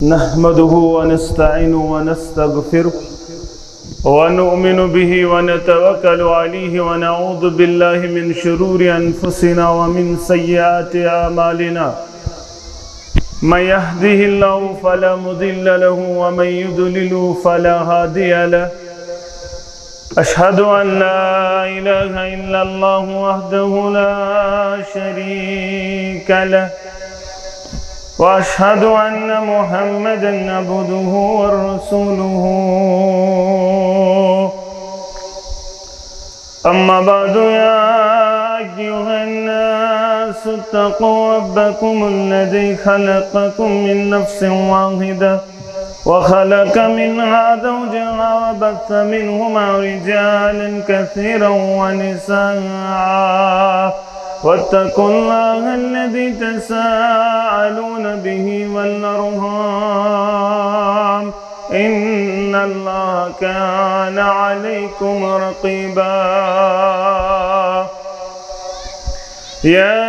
نحمده ونستعينه ونستغفره ونؤمن به ونتوكل عليه ونعوذ بالله من شرور أنفسنا ومن سيئات أعمالنا. من يهده الله فلا مضل له ومن يضلل فلا هادي له. أشهد أن لا إله إلا الله وحده لا شريك له، وأشهد أن محمدًا عبده ورسوله. أما بعد، يا أيها الناس اتقوا ربكم الذي خلقكم من نفس واحدة وخلق منها زوجها وبث منهما رجالا كثيرا ونساء، واتقوا الله الذي تساءلون به والأرحام، إن الله كان عليكم رقيبا. يا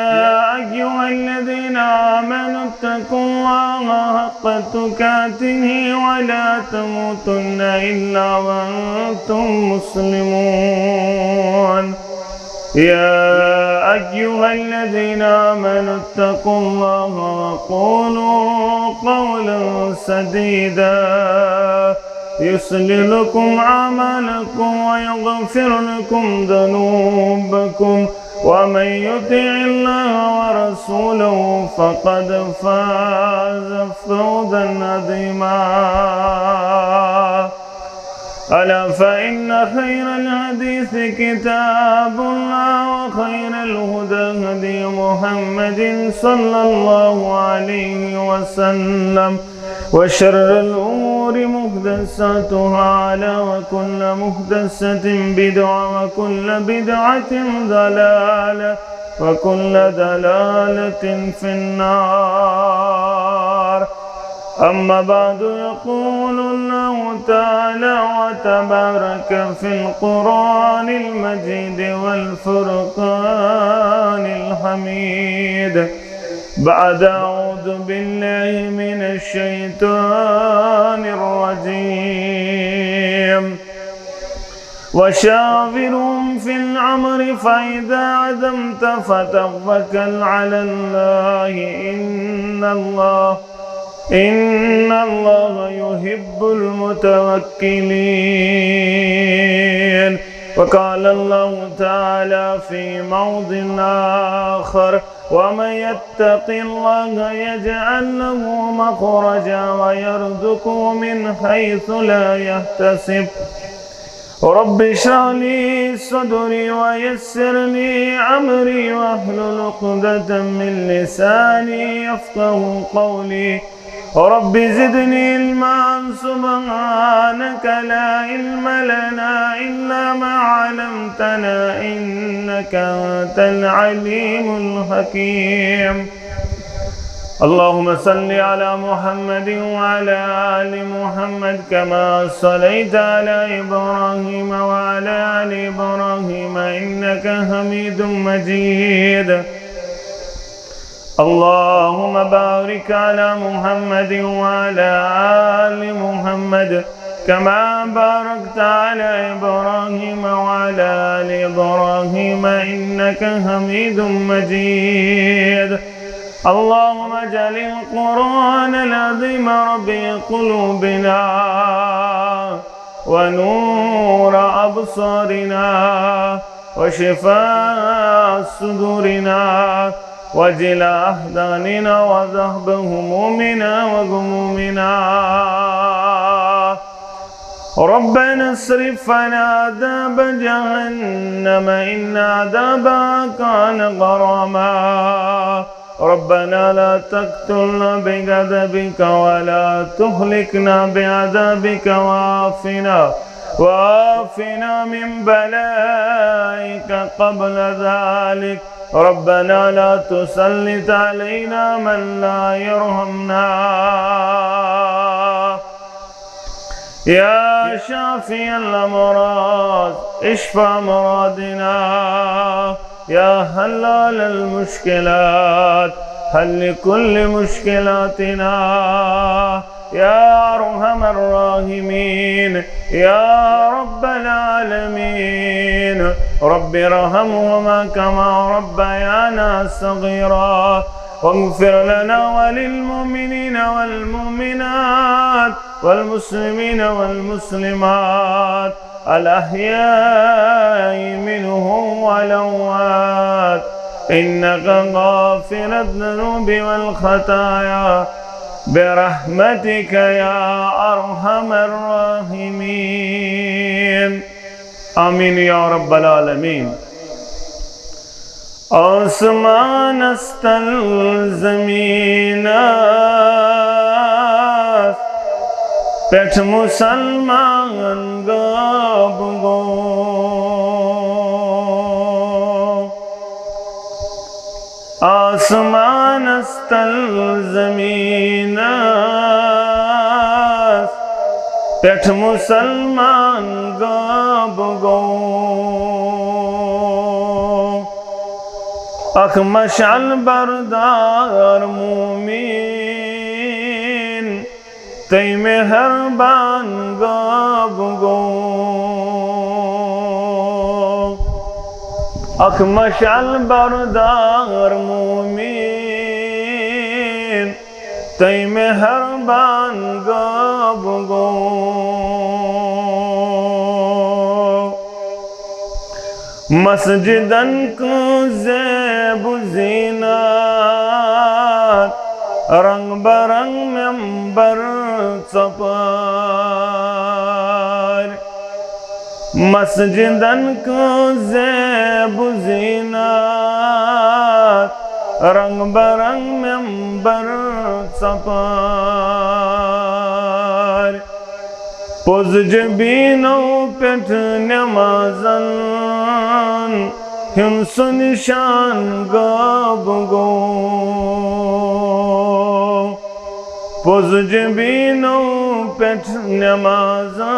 أيها الذين آمنوا اتقوا الله حق تقاته ولا تموتن إلا وأنتم مسلمون. يا أيها الذين آمنوا اتقوا الله وقولوا قولا سديدا يصلح لكم أعمالكم ويغفر لكم ذنوبكم، ومن يطع الله ورسوله فقد فاز فوزا عظيما. ألا فإن خير الحديث كتاب الله، وخير الهدى هدي محمد صلى الله عليه وسلم، وشر الأمور محدثاتها، وكل محدثة بدعة، وكل بدعة ضلالة، وكل ضلالة في النار. أما بعد، يقول الله تعالى وتبارك في القرآن المجيد والفرقان الحميد بعد أعوذ بالله من الشيطان الرجيم: وشاورهم في الأمر فإذا عزمت فتوكل على الله، إن الله يحب المتوكلين. وقال الله تعالى في موضع آخر: ومن يتق الله يجعل له مخرجا ويرزقه من حيث لا يحتسب. رب اشرح لي صدري ويسر لي أمري واحلل عقدة من لساني يفقه قولي. رب زدني علما، سبحانك لا علم لنا إلا ما علمتنا، إنك أنت العليم الحكيم. اللهم صل على محمد وعلى آل محمد كما صليت على إبراهيم وعلى آل إبراهيم إنك حميد مجيد. اللهم بارك على محمد وعلى آل محمد كما باركت على إبراهيم وعلى آل إبراهيم إنك حميد مجيد. اللهم اجعل القرآن العظيم ربيع قلوبنا ونور أبصارنا وشفاء صدورنا وجلاء أحزاننا وذهب همومنا وغمومنا. ربنا اصرف عنا عذاب جهنم إن عذابها كان غراما. ربنا لا تقتلنا بغضبك ولا تهلكنا بعذابك، وعافنا من بلائك قبل ذلك. ربنا لا تسلط علينا من لا يرحمنا. يا شافي الأمراض اشفى مرادنا، يا حلال المشكلات حل كل مشكلاتنا. يا أرحم الراحمين يا رب العالمين رب ارحمهما كما ربيانا صغيرا واغفر لنا وللمؤمنين والمؤمنات والمسلمين والمسلمات الأحياء منهم والأموات إنك غافر الذنوب والخطايا برحمتك يا أرحم الراحمين آمين يا رب العالمين آسمان استل زمینات پیٹھ مسلمان گاب گو آسمان استل زمینات پیٹھ مسلمان گاب گو اخ مشعل بردار مومین تی مہربان گاب گو اخ مشعل بردار مومین تی مہربان گاب گو مسجدن کو زیب و زینات رنگ برنگ ممبر چپار مسجدن کو زیب و زینات رنگ برنگ ممبر چپار پوز جبینو پیٹھ نمازن ہنس نشان گاب گو پوز جبینو پیٹھ نمازن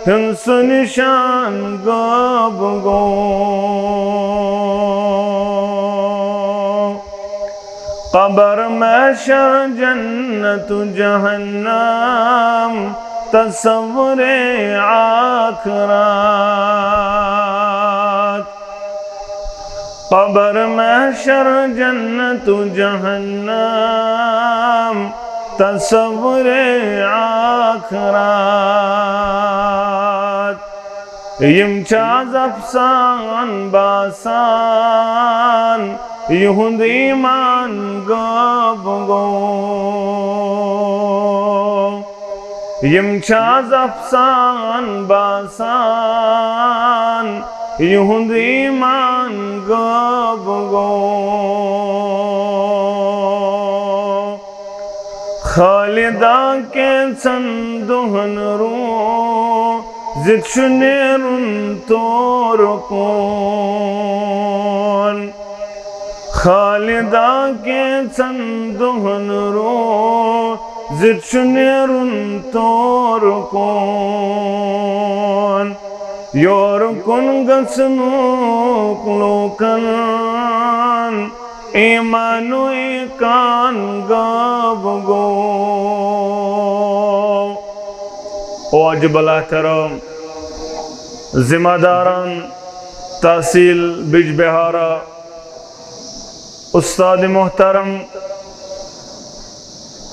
ہنس نشان گاب گو قبر محشر جنت جہنم تصور آخرات قبر محشر جنت جہنم تصور آخرات یم چاز افسان باسان یہند ایمان گاب گو یم چاز افسان باسان یہند ایمان گاب گو خالدہ کے چندہن رو زد شنیرن تورکون خالدہ کے چندہن رو زد شنیرن تورکون یورکن گسنوک لوکن ایمانو ایکان گاب گو واجب الاحترام ذمہ داران تحصیل بج بہارا استاد محترم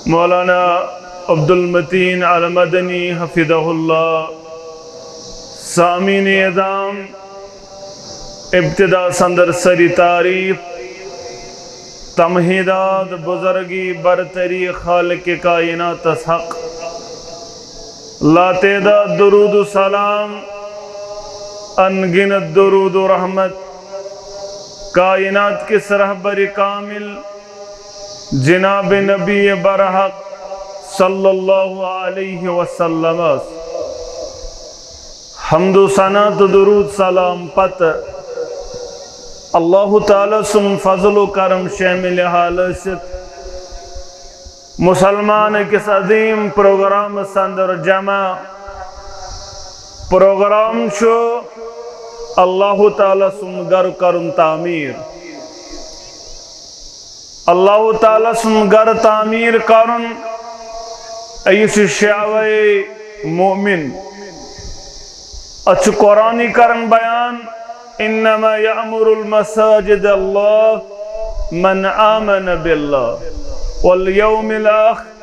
مولانا عبدالمتین المدنی حفظہ اللہ سامعین اعظام ابتدا سندر سری تعریف تمہیدات بزرگی برتری خالق کائنات حق لا تعداد درود و سلام انگنت درود و رحمت کائنات کے رہبر کامل جناب نبی برحق صلی اللہ علیہ وسلم حمد و ثنا و درود سلام پت اللہ تعالیٰ سن فضل و کرم شامل حالست مسلمان کس عظیم پروگرام سندر جمع پروگرام شو اللہ تعالیٰ سن گر کرن تعمیر اللہ تعالیٰ سن گر تعمیر کرن ایس شعوے مومن اچھ قرآنی کرن بیان انما یعمر المساجد اللہ من آمن باللہ والیوم الاخر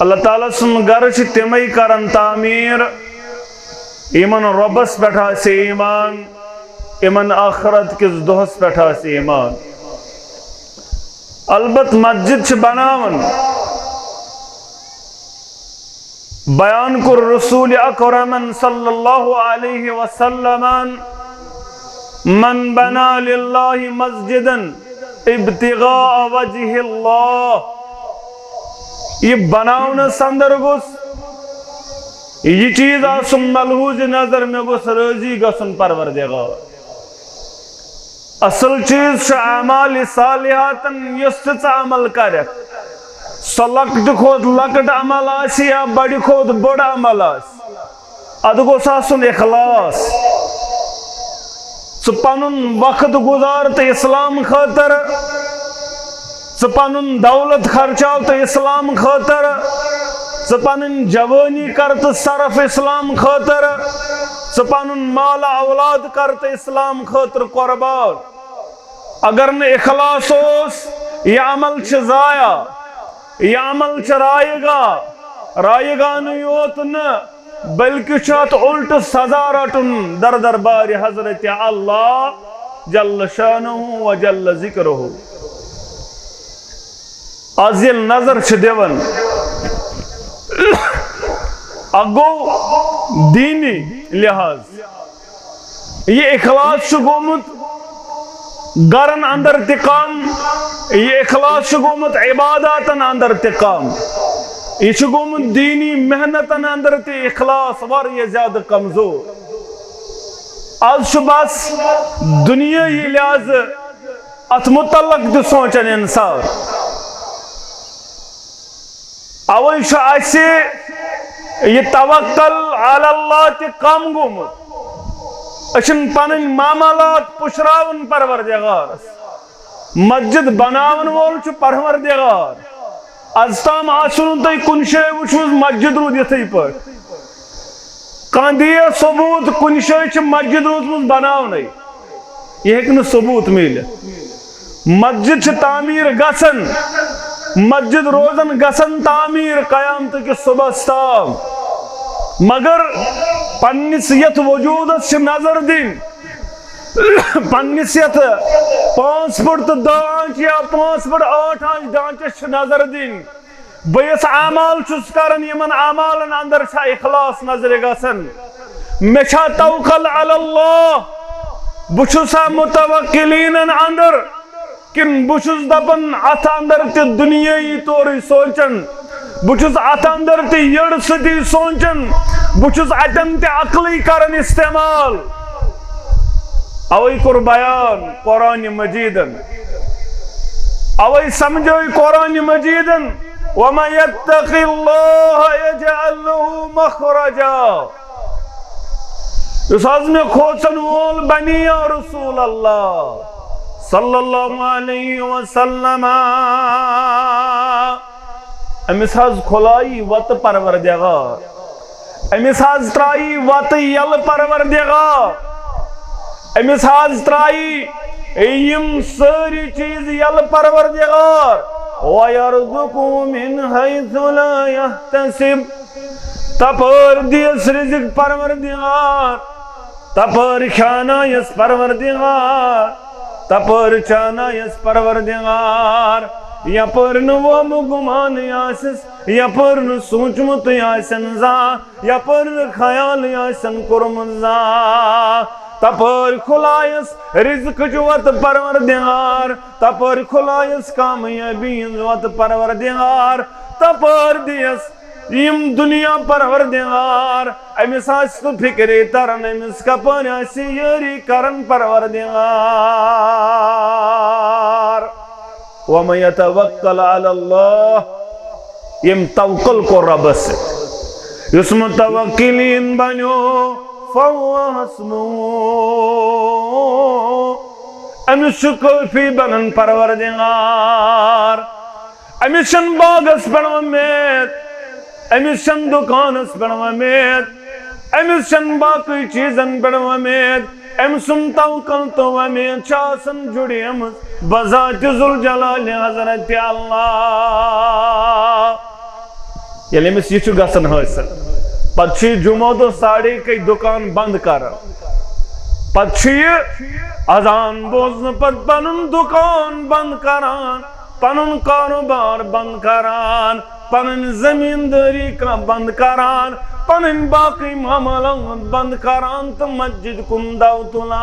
اللہ تعالیٰ سن گر چھ تمی کرن تعمیر ایمن ربس بیٹھا سے ایمان ایمن آخرت کس دہس بیٹھا سے ایمان البت مسجد چھ بناون بیان کر رسول اکرم صلی اللہ علیہ وسلم من بنا للہ مسجدا ابتغاء وجہ اللہ یہ بناؤن سندر گس یہ چیز آسن ملحوظ نظر میں گس رضی گسن پروردگار اصل چیز چھ اعمال صالحاتن یستس عمل کرک سو لکٹ کھوت لکٹ عمل آسی یا بڑی کھوت بڑ عمل آسی اد گوس آسن اخلاص سو پنن وقت گزار تو اسلام خاطر سو پنن دولت خرچاو تو اسلام خاطر سو پنن جوانی کرت صرف اسلام خاطر سو پنن مال اولاد کرت اسلام خاطر قربان اگر نے اخلاص ہوس یہ عمل چھ ضائع یہ عمل چھ رائے گا نیوت نہ بلکہ چاہت الٹ سزا رٹن در دربار حضرت اللہ جل شانہ و جل ذکرہ آزیل نظر چھ دیون اگو دینی لحاظ یہ اخلاص چھ گومت گرن اندر تقام یہ اخلاص چھ گومت عباداتن اندر تقام یہ چھ گومت دینی محنتن اندر تی اخلاص ور یہ زیادہ کمزور آج چھ بس دنیا یہ لحاظ ات متعلق دی سوچن انسان اوئی چھ ایسے یہ توکل علی اللہ تی کم گومت اچھن پنن معاملات پشراون پروردگار مسجد بناون وول چھ پروردگار از تام آسن تی کن شے وچھوز مسجد رود یتھی پر کان دیئے ثبوت کن شے چھ مسجد رود مز بناونی یہ ہکن ثبوت میلے مسجد چھ تعمیر گسن مسجد روزن گسن تعمیر قیامت کے صبح تام مگر پنس یت وجودت چھ نظر دین پنس یت 5 فٹ 2 آنچ یا 5 فٹ 8 آنچ ڈانچس چھ نظر دین بیس اعمال چس کرن یمن اعمالن اندر چھا اخلاص نظر گسن میں چھا توکل علی اللہ بچھسا متوکلین اندر کن بچھس دپن ات اندر تی دنیای طوری سوچن بچھس ات اندر تی یڑ ستی سوچن بچھس اتن تی عقلی کرن استعمال اوئی کر بیان قرآن مجیدن اوئی سمجھوئی قرآن مجیدن وَمَا يَتَّقِ اللَّهَ يَجْعَلْ لَهُ مَخْرَجًا اس عظم کھوچن وول بنی یا رسول اللہ صلی اللہ علیہ وسلم امس حض کھلائی وط پروردگار امس حض ترائی وط یل پروردگار امس حض ترائی ایم ساری چیز یل پروردگار وَيَرْزُقُ مِنْ حَيْثُ لَا يَحْتَسِبْ تپر دیس رزق پروردگار تپر کھانا یس پروردگار تپر چانا یس پروردگار یا پر نوام گمان یاسس یا پر سوچمت یاسن زا یا پر خیال یاسن کرمزا تپر کھلائیس رزق جوات پروردگار تپر کھلائیس کامیابی جوات پروردگار تپر دیس یم دنیا پروردگار امس آس تو فکری ترن امس کپن آسی یری کرن پروردگار وَمَن يَتَوَكَّلْ عَلَى اللَّهِ یم توکل کو رب سے اس متوکلین بنیو فَهُوَ حَسْبُهُ امس کافی بنن پروردگار امس چن باغس پر امید امس چن دکانس پہ ومید امس چن باقی چیزن پہ ومید ام سن توکل تو ومید چاسن جڑی امس بذات ذوالجلال حضرت اللہ. یل امس یہ گھن حاصل پتہ جمعہ دہ ساڑے کئی دکان بند کران پتہ اذان بوزن پت پنن دکان بند کران پنن کاروبار بند کران پنن زمینداری کا بند کران پنن باقی معاملات بند کران تو مسجد کن دو تلان.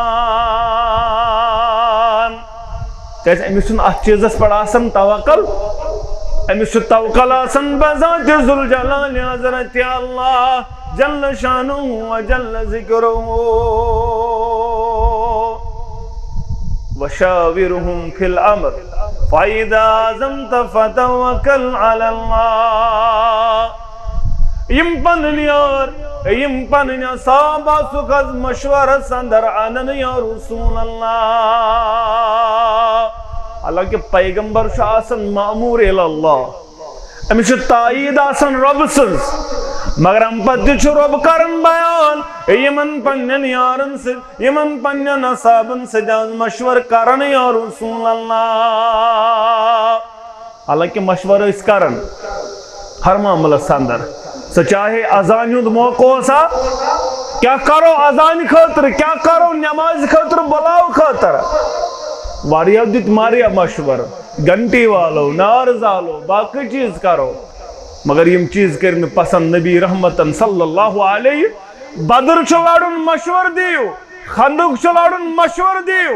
کیسے امس چھن ات چیزس پر آسان توکل امس توکل آسان بذات ذوالجلال حضرت اللہ جل شانہ و جل ذکرہ. وشاورهم في الامر فاذا عزمت فتوکل علی اللہ. یم پنن یار یم پنن صحابہ سکز مشورہ سندر انن یا رسول اللہ. حالانکہ پیغمبر چھ آسان مامور اللہ امس تائید آسان رب سز مگر ام پتہ رب کرن بیان یمن پنن یارن سے یمن پنن اصحابن سے مشور کرن یا رسول اللہ. حالانکہ مشورہ اس کرن ہر معاملہ سندر سہ چاہے اذان ہند موقع سا کیا کرو اذان خاطر کیا کرو نماز خاطر بلاو خاطر واریاہ دیت ماریا مشور گھنٹی والو نار زالو باقی چیز کرو مگر یم چیز کرنے پسند نبی رحمتن صلی اللہ علیہ. بدر چھ لڑن مشور دیو خندق چھ لڑن مشور دیو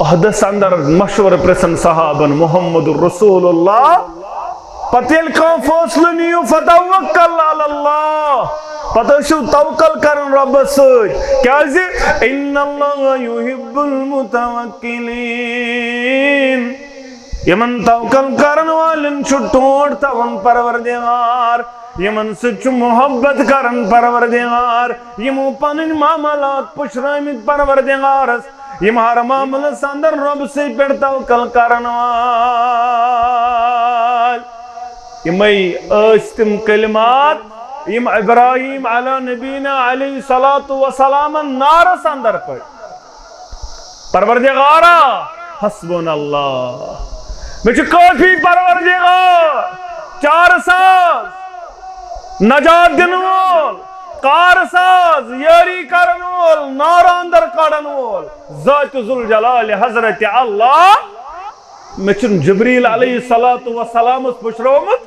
احدث اندر مشور پرسن صحابن محمد رسول اللہ پتیل کان فاصلہ نیو فتوکل علی اللہ پتہ شو توکل کرن رب سۭتۍ کیازِ ان اللہ یحب المتوکلین. یمن توکل کرن والن چھ ٹوٹ تون پروردگار یمن سچ محبت کرن پروردگار یمو پنن معاملات پشرامت پروردگارس یم ہر معاملہ سندر رب سے پہ توکل کرن وال. یمئی تم کلمات یم ابراہیم علی نبینا علیہ الصلاۃ والسلام نارس اندر پڑ پروردگارا حسبنا اللہ مجھ کافی پروردگار چار ساز نجات دن وول کار ساز یاری کرن وول نار اندر کڑن وول ذات ذوالجلال حضرت اللہ. میں چھن جبریل علیہ الصلاۃ والسلام اس پشرومت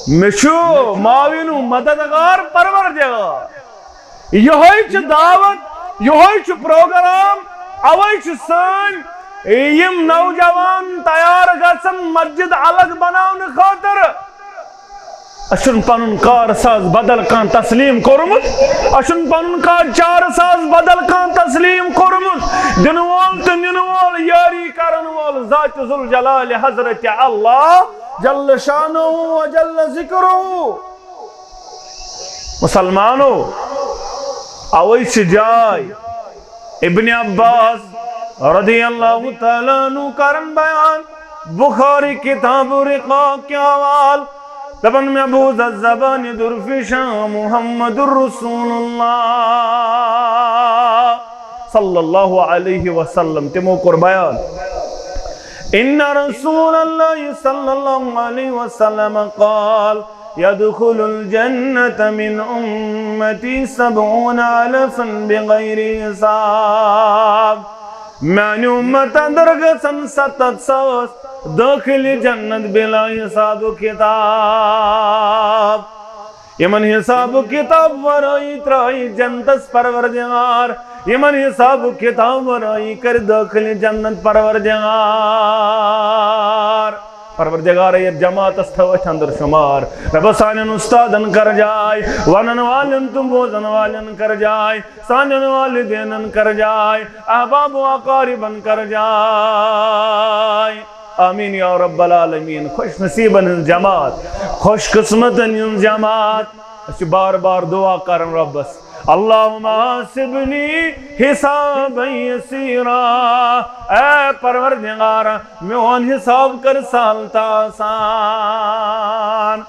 میں چھو معاون مددگار پروردگار یہوئی چھ دعوت یہوئی چھ پروگرام اوئی چھ سن یم نوجوان تیار گژھن مسجد الگ بناون خاطر اشن پنن کار ساز بدل کان تسلیم کورمت اشن پنن کار چار ساز بدل کان تسلیم کورمت دن وول تو نن وول یاری کرن وول ذات ذوالجلال حضرت اللہ جل شانہ و جل ذکرہ. مسلمانو اوئی چھ جائے ابن عباس رضی اللہ تعالیٰ عنہ کرن بیان بخاری کتاب رقاق کے حوال دبن محبوظ الزبان درفشا محمد رسول اللہ صلی اللہ علیہ وسلم تمو کر بیان ان رسول اللہ صلی اللہ علیہ وسلم قال يدخل الجنة من امتی 70,000 بغیر حساب. میانی امت درگسن 700 داخل جنت بلا حساب و کتاب. یمن حساب و کتاب ورائی ترائی جنت پروردگار یمن حساب و کتاب ورائی کر داخل جنت پروردگار یہ جماعت استوچ اندر شمار رب سانن استادن کر جائے ونن والن تم بوزن والن کر جائے سانن والدینن کر جائے احباب و اقاربن کر جائے. آمین یا رب العالمین. خوش نصیبن جماعت خوش قسمتن جماعت اس بار بار دعا کرن ربس اللہم حاسبنی حسابا یسیرا، اے پروردگار میون حساب کر سہل تا آسان،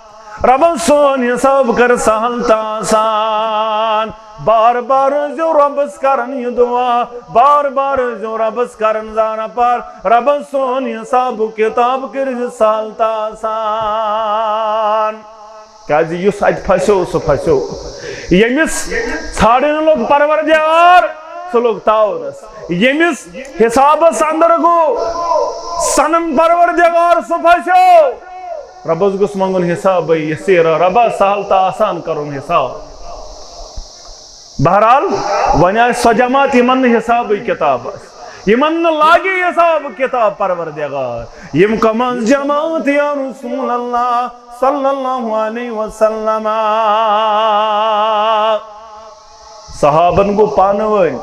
رب سون حساب کر سہل تا آسان۔ بار بار جو ربس کرن یہ دعا، بار بار جو ربس کرن زانا پر، رب سون حساب کتاب کر سہل تا آسان۔ کیا جی یس ات پھسو سو پھسو، یمس ژھانڈن لوگ پروردگار سو لوگ تاورس، یمس حسابس اندر گو سنن پروردگار سو پھسو، ربس گوس منگن حساب یسیر، ربا سہل تا آسان کرن حساب۔ بہرحال ون سو جماعت یمن حساب کتاب یمن لاگی حساب کتاب پروردگار، یم کمن جماعت یا رسول اللہ صلی اللہ علیہ وسلم۔ صحابن گو پانوین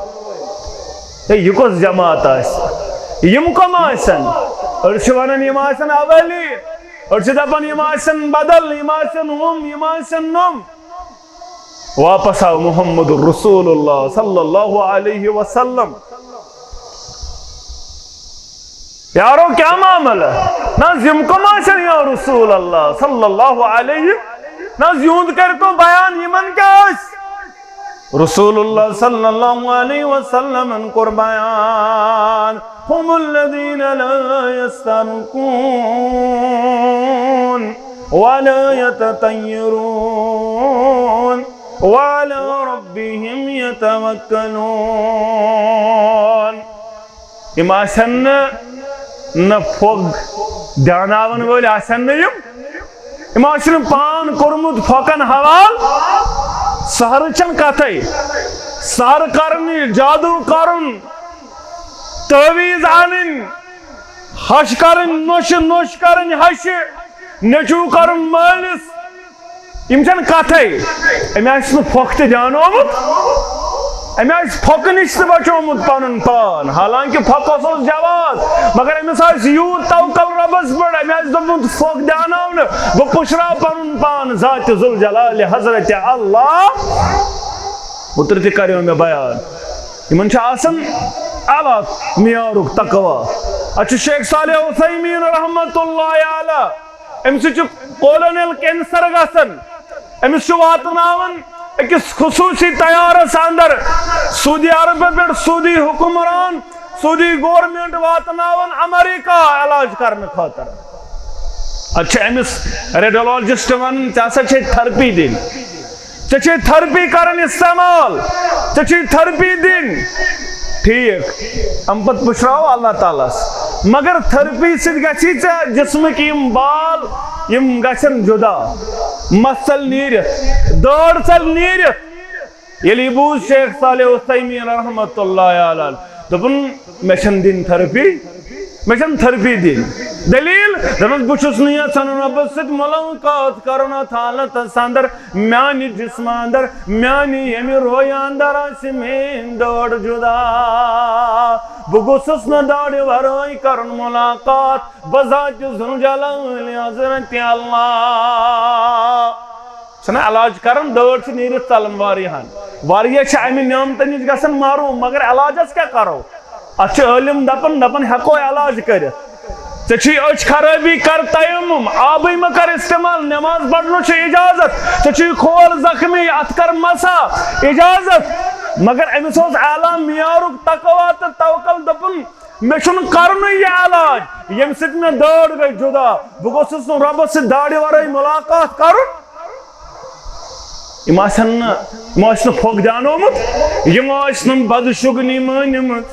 یہ کس جماعت یم کم آسن، أڑچھ ونان یم آسن اولی، أڑچھ دپان یم آسن بدل، یم آسن ہم، یم آسن نم۔ واپس آو محمد رسول اللہ صلی اللہ علیہ وسلم۔ یارو کیا معاملہ ناز یم کم آسن یا رسول اللہ صلی اللہ علیہ، ناز یوند کر تو بیان یمن کیا آس؟ رسول اللہ صلی اللہ علیہ وسلم ان قربان، هم الذین لا يسترقون ولا يتطیرون وعلى ربهم يتوکلون۔ یم آسن نہ پھوگ دیاناون وول آسن نہ یم آسن پان کورمت پھوکن حوال، سہر چن کتھے، سہر کرن، جادو کرن، تعویز آنن، ہش کرن، نوش نوش کرن ہش، نچو کرن مالس، یم چن کتھے، امی آس پھوک تہ دیانومت، امی آس پھوک نش تہ بچومت پنن پان، حالانکہ پھوکس اوس جواز، مگر امس آس یوت توکل ربس پہ، امی آس دوپمت پھوک دیانو نہ، بہ پشرا پنن پان ذات ذوالجلال حضرت اللہ، اوتر تہ کریو مے بیان۔ یمن چھ آسن اعلیٰ معیارک تقوی۔ اچھا شیخ صالح عثیمین رحمت اللہ علیہ، امس کولونل کینسر گژھان، امس واتناون اکس خصوصی تیارس اندر، سعودی عرب پہ سعودی حکمران، سعودی گورنمنٹ واتناون امریکہ علاج کرنے خاطر۔ اچھا امس ریڈیولوجسٹ ون ژےٚ چھے تھرپی دن، ژےٚ چھے تھرپی کرن استعمال، ژےٚ چھے تھرپی دن، ٹھیک ام پت پشراو اللہ تعالیٰ، مگر تھرپی ست گژھی ژےٚ جسمک یم بال یم گژھن جدا، مس ژل نیرتھ، دٲڑ ژل نیرتھ۔ ییٚلہِ یہِ بوٗز شیخ صالح عثیمین رحمت اللہ علیہ دوٚپُن مےٚ چھنہٕ دِنۍ تھرپی، مےٚ چھنہٕ تھرپی دِنۍ، دلیٖل دوٚپمَس بہٕ چھُس نہٕ یژھان رۄبس سۭتۍ مُلاقات کرُن اتھ حالتس اندر، میانہِ جسمہٕ اندر، میانہِ ییٚمہِ رویہِ اندر آسہِ میٲنۍ دٲڑ جدا، بہٕ گوٚژھُس نہٕ داڑِ ورٲے کرُن مُلاقات بذات ذوالجلال حضرت اللہ۔ چھُنہ علاج کران، دٲڑ چھِ نیٖرِتھ ژلان واریاہن، واریاہ چھِ امہِ نعمتہٕ نِش گژھان معروٗم، مگر علاجس کیٛاہ کرو؟ اتھ چھِ عٲلِم دپان ہٮ۪کو علاج کٔرِتھ، ژےٚ چھُے أچھ خرٲبی کر تیمم، آبٕے مہ کر استعمال، نٮ۪ماز پرنُک چھُ اجازت، ژےٚ چھُے کھول زخمی اتھ کر مسا اجازت، مگر أمِس اوس اعلیٰ معیارُک تقویٰ تہٕ توکل، دوٚپُن مےٚ چھُنہٕ کرنُے یہِ علاج ییٚمہِ سۭتۍ مےٚ دٲڑ گٔے جدا، بہٕ گوٚژھُس نہٕ رۄبس سۭتۍ داڑِ ورٲے مُلاقات کرُن۔ یم آسن نہٕ پھوٚک دیانومُت، یم ٲسۍ نہٕ بدشگنی مٲنِمٕژ۔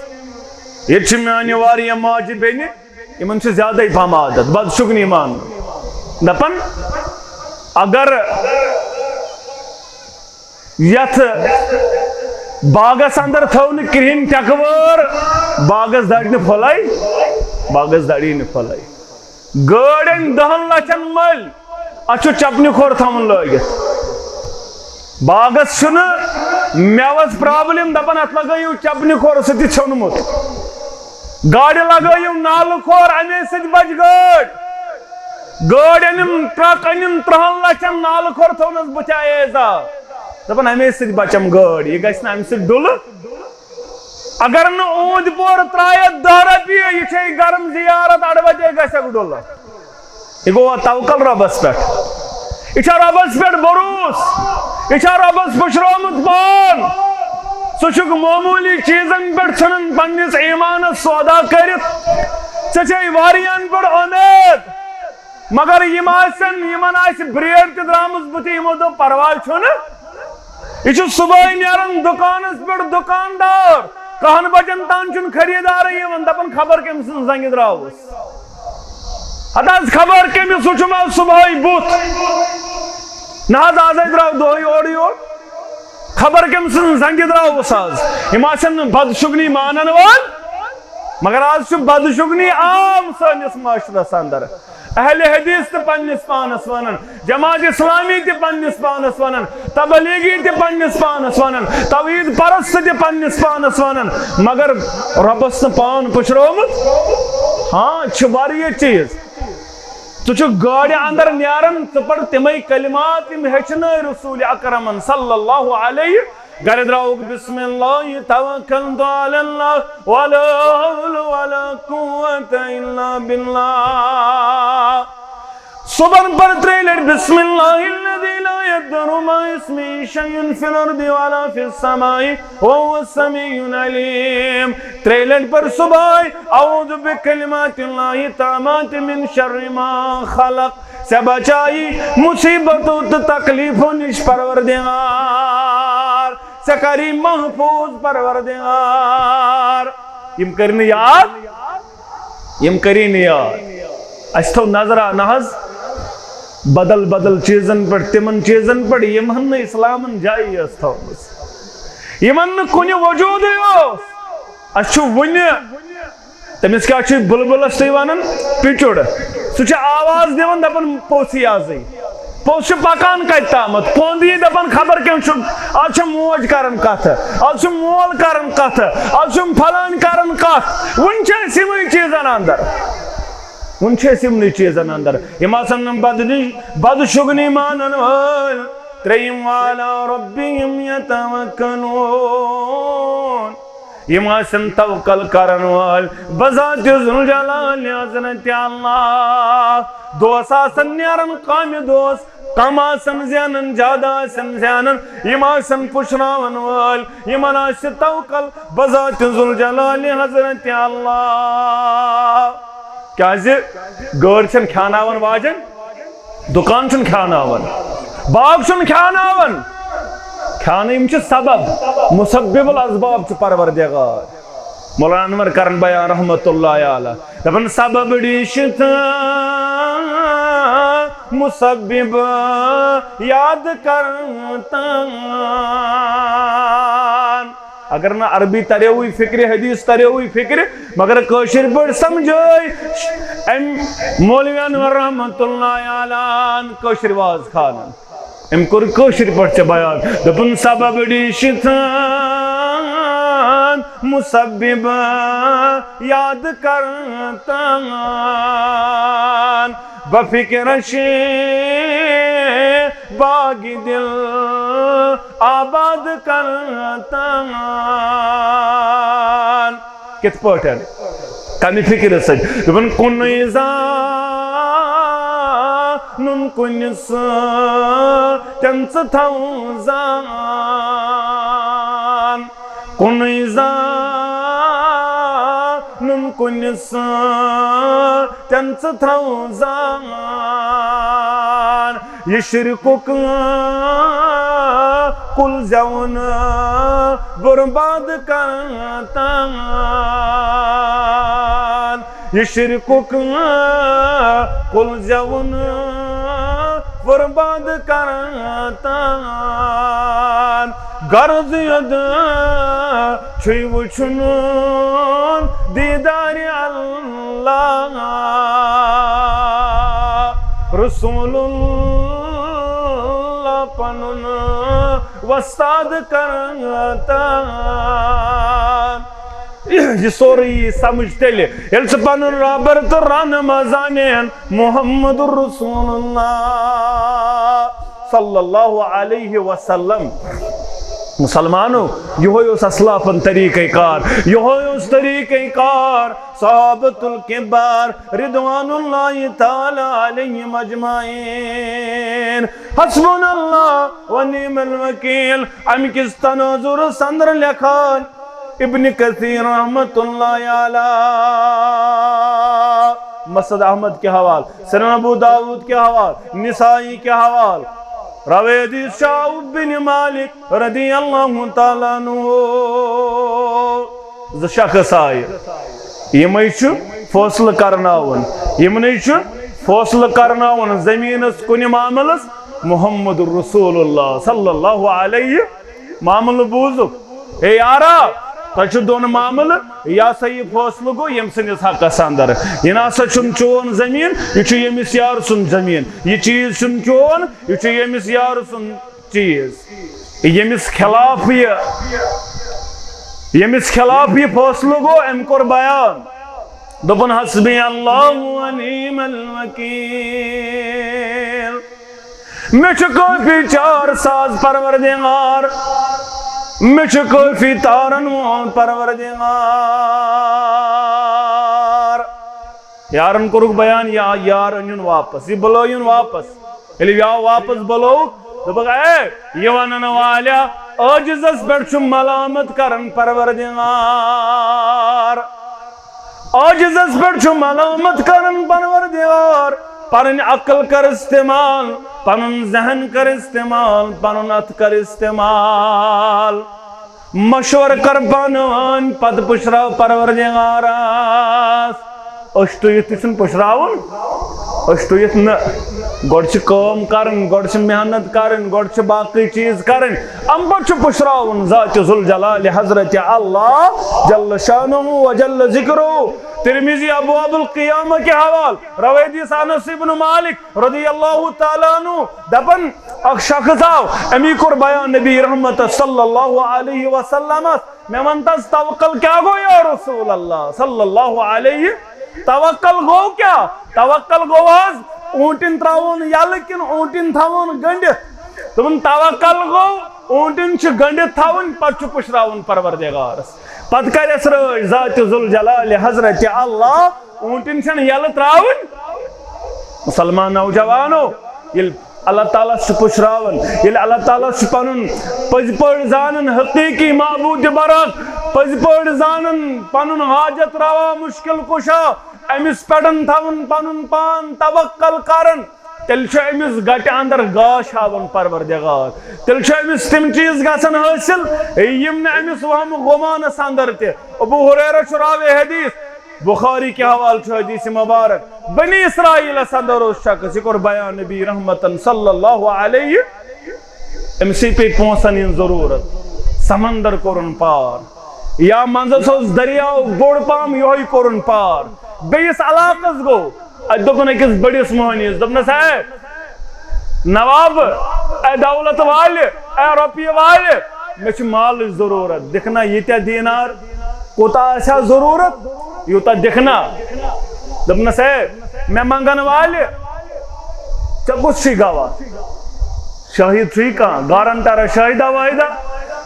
ییٚتہِ چھِ میانہِ واریاہ ماجہِ بیٚنہِ، یمن چھِ زیادے پہم عادت بدشگنی مان، دپان اگر یتھ باغس اندر تھو نہٕ کہیٖنۍ ٹٮ۪کہٕ وٲر، باغس دڑِ نہٕ پھۄلے، باغس دڑی نہٕ پھۄلے، گٲڑۍ أنۍ 10 لچھن مٔلۍ، اتھ چھُ چپنہِ کھور تھاوُن لٲگِتھ، باغس چھُنہٕ میوس پرابلم، دپان اتھ لگٲیِو چپنہِ کھور سُہ تہِ ژھیوٚنمُت، گاڑِ لگٲیِو نالہٕ کھور امے سۭتۍ بچ گٲڑۍ، گٲڑۍ أنِم ٹرک أنِم 30 لچھن، نالہٕ کھور تھوٚونس بٕتھِ ایزا، دپان امی سۭتۍ بچم گٲڑۍ یہِ گژھِ نہٕ اَمہِ سۭتۍ ڈُلہٕ اگر نہٕ اوٗنٛدۍ پور ترٛایَتھ 10 رۄپیہِ یہِ چھے گرم زِیارت اَڑٕ وَتے گژھٮ۪کھ ڈُلہٕ یہِ گوٚوا توکل رۄبس پٮ۪ٹھ یہِ چھا رۄبس پٮ۪ٹھ بروس یہِ چھا رۄبس پُشرومُت پان ژٕ چھُکھ معموٗلی چیٖزن پٮ۪ٹھ ژھٕنان پننِس ایٖمانس سودا کٔرِتھ ژےٚ چھے واریاہن پٮ۪ٹھ اُمید مگر یِم آسن یِمن آسہِ برٛیڈ تہِ درٛامٕژ بُتھِ یِمو دوٚپ پرواے چھُنہٕ یہ چھُ صبحٲے نیران دُکانس پٮ۪ٹھ دُکاندار 10 بجن تام چھُنہٕ خریٖدارٕے یِوان دپان خبر کٔمۍ سٕنٛز زنگہِ درٛاوُس ہتہٕ حظ خبر کٔمِس وٕچھُم حظ صبحٲے بُتھ نہ حظ آزے درٛاو دۄہے اورٕ یور خبر کٔمۍ سٕنٛز زنگہِ درٛاوُس حظ یِم آسن نہٕ بدشُگنی مانن وٲلۍ مگر آز چھُ بدشُگنی عام سٲنِس معاشرس اندر اہل حدیث تہِ پننِس پانس ونان جماعت اسلامی تہِ پننِس پانس ونان تبلیغی تہِ پننِس پانس ونان توحید پرست تہِ پننِس پانس ونان مگر رۄبس نہٕ پان پُشرومُت ہاں چھِ واریاہ چیٖز ژٕ چھُکھ گاڑِ اندر نیران ژٕ پَر تِمے کلمات یِم ہیٚچھنٲے رسول اکرمن صلی اللہ علیہ گرِ درٛاوُکھ بسم اللہ توکلت علی اللہ ولا حول ولا قوة الا باللہ صبحن پر 3 لٹہِ بسم اللہ الذی لا یضر مع اسمہ شیء فی الارض ولا فی السماء وهو السمیع العلیم 3 لٹہِ پر صبح اعوذ بکلمات اللہ التامات من شر ما خلق سے بچائی مصیبتوں تہٕ تکلیفوں نش پروردگار سے کری محفوظ پروردگار یم کرنی یاد یم کرنی یاد اس تو نظر نہ حظ بدل بدل چیزن پر تمن چیزن پر یمن اسلامن جائی اس تھومس یمن کُنہِ وجوٗدٕے اوس اس چھُ وُنہِ تٔمِس کیٛاہ چھُ بُلبُلس تُہۍ ونان پِچُر سُہ چھُ آواز دِوان دپان پوٚژھ آزٕے پوٚژھ چھُ پکان کتہِ تامتھ پوٚنٛد یی دپان خبر کیٚم چھُ آز چھِ موج کران کتھٕ آز چھُ مول کران کتھٕ آز چھُم فلٲنۍ کران کتھ وُنہِ چھِ أسۍ یِمے چیٖزن اندر وُنہِ چھِ أسۍ یِمنٕے چیٖزن اندر یِم آسن نہٕ بدشُگنی مانن وٲلۍ ترٛیٚیِم وعلی ربِّہِم یتوکلوٗن یم آسن توکل کرن وٲلۍ بذات ذوالجلال حضرت اللہ دوس آسن نیران کامہِ دوس کم آسن زینن زیادٕ آسن زینن یم آسن پُشراون وٲلۍ یمن آسہِ توکل بذات ذوالجلال حضرت اللہ کیازِ گٲڑۍ چھنہٕ کھیاناوان واجن دُکان چھُنہٕ کھیاناوان باغ چھُنہٕ کھیاناوان کھانے یم چھِ سبب مسبب الاسباب چھُ پروردگار مولانا انور کرن بیان رحمت اللہ علیہ دپان سبب ڈیشت مسبب یاد کرتا اگر نہ عربی تریوی فکر حدیث تریوی فکر مگر کٲشِر پٲٹھۍ سمجھٲے ام مولوی انور رحمت اللہ علیہ کٲشِر واز خانن ام کور کٲشِر پٲٹھۍ بیان دپان سبب ڈیشت مسبب یاد کرتا بفکرش باغ دل آباد کرتا کِتھ پٲٹھۍ کمہِ فکرِ سۭتۍ دپان کُنُے زانُن کُنہِ سۭتۍ ژٕ تھاو زان کُنُے زانُن کُنہِ سۭتۍ ژٕ تھاو زان یہِ شرکُک کُل زیوُن برباد کرتان یہِ شرکُک کُل زیوُن برباد کرتان غرض یوٚد چھُے وٕچھُن دیٖدارِ اللہ رسول اللہ پنُن وستاد کرتان یہ سورُے سمجھ تیٚلہِ ییٚلہِ ژٕ پنُن رابر تہٕ رہنما زانین محمد رسول اللہ صلی اللہ علیہ وسلم. مسلمانو یہ اسلافن طریقہ کار، یہ طریقہ کار صحابۃ الکبار رضوان اللہ تعالی علیہم اجمعین. حسبنا اللہ و نعم الوکیل. ام کس تناظر سندر لکھان ابن کثیر رحمت اللہ علیہ مسند احمد کے حوال، سنن ابو داود کے حوال، نسائی کے حوال، روایت شعب بن مالک رضی اللہ تعالیٰ عنہ. ز شخص آئے یمے فیصلہ کرناون، یمنے فیصلہ کرناون زمینس کن معاملس محمد رسول اللہ صلی اللہ علیہ معامل بوزک. اے یارا تہ دون معامل یا سا یہ فیصلہ گو یم سندس حقس اندر. یہ ناسا چون زمین، یہ یمس یار سن زمین. یہ چیز چون، یہ یمس یار سن چیز. یمس خلاف یہ فیصلہ گو ام کور بیان دپن حسبی اللہ و نعم الوکیل. مچ کافی چار ساز پروردگار، مچ کافی تارن وون پروردگار. یارن کورک بیان یا یار انجن واپس، یہ بلوین واپس. یلی یاو واپس بلو دپک اے یہ ونن والیا عاجزس پہ ملامت کرن پروردگار. عاجزس پہ ملامت کرن پروردگار. پنن عقل کر استعمال، پنن ذہن کر استعمال، پنن ات کر استعمال. مشور کر پانوان پد پشراو پروردگارس. اشتویت تسن پشراون، اشتویت نا گوڑ کام کرن، گوڑ محنت کرن، گوڑ باقی چیز کرن. ام پر پشراون ذات ذوالجلال حضرت اللہ جل شانہ و جل ذکرہ. ترمذی ابواب القیامہ کے حوال روایت انس بن مالک رضی اللہ تعالیٰ عنہ دپن اک شخص آو امی کور بیان نبی رحمت صلی اللہ علیہ وسلم. میں ونتس توکل کیا گو یا رسول اللہ صلی اللہ علیہ. توکل گو کیا؟ توکل گو آز اونٹن تراؤن یلکن اونٹن تھاون گنڈت. تمن توکل گو اونٹن گنڈت تھاون پتہ پشراون پروردگارس. پتہ کرس رٲچھ ذات ذوالجلال حضرت اللہ اونٹن چھن یل تراون. مسلمان نوجوانو یل اللہ تعالیٰ پشراون، یل اللہ تعالیٰ پنن پز پڑ زانن حقیقی معبود برق، پز پڑ زانن پنن حاجت روا مشکل کشا، امس پڑن تھون پنن پان توکل کرن. تیل امس گٹہ اندر گاش ہاون پروردگار. تیل امس تم چیز گژھن حاصل یم نہ امس وہم گمانس اندر تہ. ابو ہریرہ راوی حدیث بخاری کے حوال حدیث مبارک. بنی اسرائیل اندر اس شخص یہ کور بیان نبی رحمتن صلی اللہ علیہ. امسی پہ پونسن ان ضرورت سمندر کورن پار یا منزس اس دریاو بوڑ پام یہ کورن پار. بیس علاقس گو دپن اکس بڑس مہنیس دپنس اے نواب، اے دولت والے، اے روپیے والے، مجھ مال ضرورت. دکھنا یہ دینار کوتا ایسا ضرورت یوتا دکھنا. دپنس اے میں منگن والے چا کچھ چھی گوا شاہد چھی کہاں گارنٹر شاہدہ واحدہ.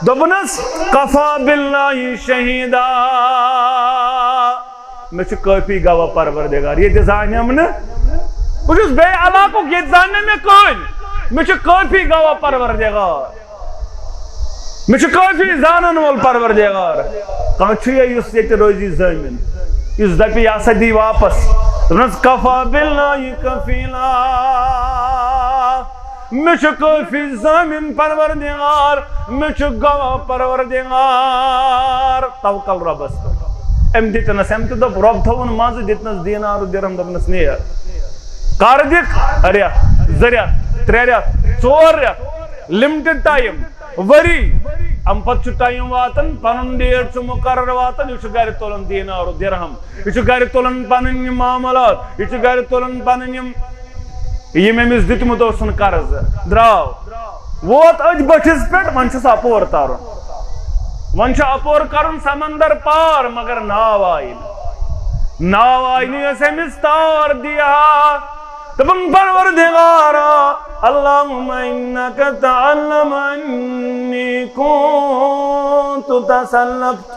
دپنس کفا باللہ شہیدہ میں کافی گوا پروردگار. یہ زانہ ہم نے بس بے علاقوں یہ زانہ میں کون میں کافی گوا پروردگار، میں کافی زانن وول پروردگار. کانچ اس یہ روزی زمین اس دپی یا دی واپس. کفا باللہ کفیلا میں کافی زمین پروردگار، میں گوا پروردگار. توکل ربس ام دتنس ام دپ رب تھون مز دتنس دینار درہم دپنس نیر کر دک ریت زٕ ریت ترٛےٚ ریت ژور ریت لمٹڈ ٹائم وری. ام پتہ ٹائم واتن پنن ڈیٹ مقرر واتن یہ گھر تلن دینار درہم، یہ گھر تلن پنن معاملات، یہ گھر تلن پنن یم امس دتمت اوسن قرض. دراو ووت أج بٹھس پہ ون چھس اپور تارن، ون اپور کرن سمندر پار مگر ناو آئی ناو آئی اس امس تار دیا. دپن پروردگارا اللهم إنك تعلم أني كنت تسلفت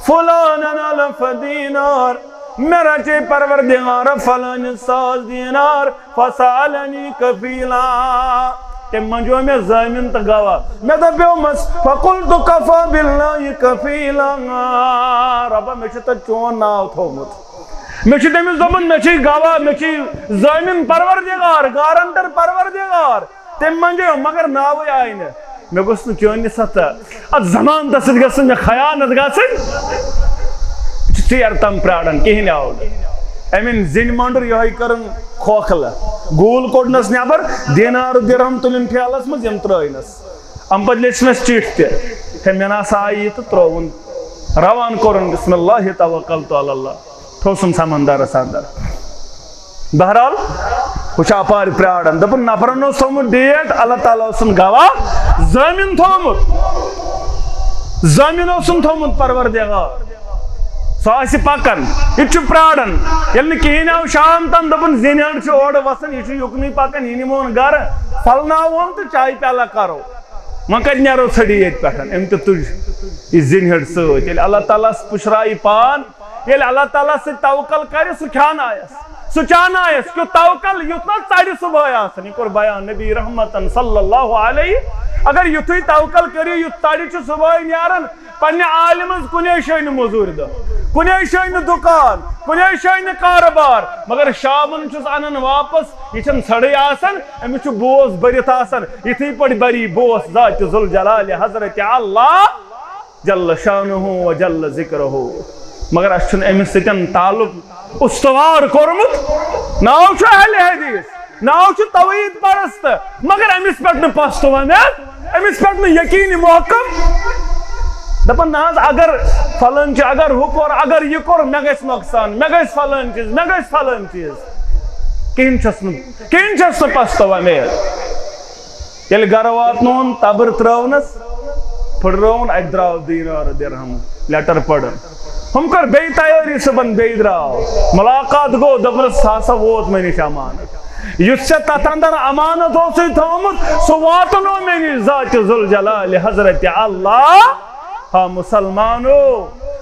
فلانا ألف دينار میرا چے پروردگار فلان ساز دینار فسألنی کفیلا تم منجو میں زمین تا گوا میں دبیو مس فقلت کفا باللہ کفیلا ربا میں چھتا چون ناو تھومت میں چھتا میں زمین میں چھ گوا میں چھ زمین پروردگار گارنٹر پروردگار تم منجو مگر ناوی آئینے میں گوستن چونی ستا ات زمان دست گسن میں خیانت گسن چیر تم پراڑن کہیں آو امین زن مانڈر یہ کرن کھوکھل گول کوڑنس نیبر دینار درہم تلن پھیالس مز یم ترائنس ام پت لیچنس چیٹ تے منا سائی تو ترون روان کورن بسم اللہ توکلت علی اللہ تھوسن سمندر ساندر بہرحال وچھا پار پراڑن دپن نفرن سوم ڈیٹ اللہ تعالیٰ سن گوا زمین تھومت زمین سن تھومت پروردگار سو پکن یہ پراڑن یل کہین آو شام تم دپن زینڈ اور وسان یہ یکنی پکن یہ نمون گھر پھلناون تو چائے پیالہ کرو وہ کت نیرو ژھڑی یہ پہ ام تج یہ زینڈ ست یل اللہ تعالیٰ پشرائی پان یل اللہ تعالیٰ سے توکل کر سہ کھان آیس سہ چان آیس کہ توکل یت نا ژڑ صبح آسان یہ کور بیان نبی رحمتن صلی اللہ علیہ اگر یتھے توکل کریو یت ژڑ صبح نیران پنہ عالمس کنے شاید مزور دہ کنے شاید دکان کنے شاید کاروبار مگر شامن چھس انن واپس یہ چھن ژھڑے آسان امس چھ بوز برت آسان یتھے پٹ بری بوس ذات ذوالجلال حضرت اللہ جل شانہ و جل ذکرہ مگر اس چھن امس سٹن تعلق استوار کورمت ناو چھ اہل حدیث ناو چھ توحید پرست مگر امس پٹ نہ پست ونت امس پٹ نہ یقین محکم دپن ناز اگر فلن چھ اگر ہو کور اگر یہ کور مے گژھِ نقصان مے گژھِ فلن چیز مے گژھِ فلن چیز کہین چھس پست ومید یل گھر واتنون تبر ترونس پھڑرون ات درو دینار درہم لیٹر پڑن ہم کر بے تیاری صبن بے دراو ملاقات گو دپنس ہسا ووت مے نش امانت یس سے تتھ اندر امانت ہو سی تھومت سو واتنو مے نش ذات ذوالجلال حضرت اللہ ہاں مسلمانو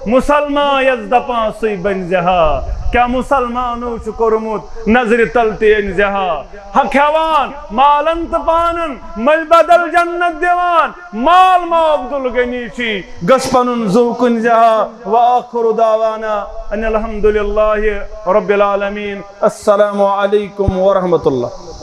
مسلمان یز دپان سی بنزہا کیا مسلمانو چھ کورمت نظر تلتی انزہا حق ہیوان مالن تو پانن مل بدل جنت دیوان مال ما عبدالغنی چی گس پنن ذوق انزہا وآخر دعوانا ان الحمدللہ رب العالمین السلام علیکم ورحمت اللہ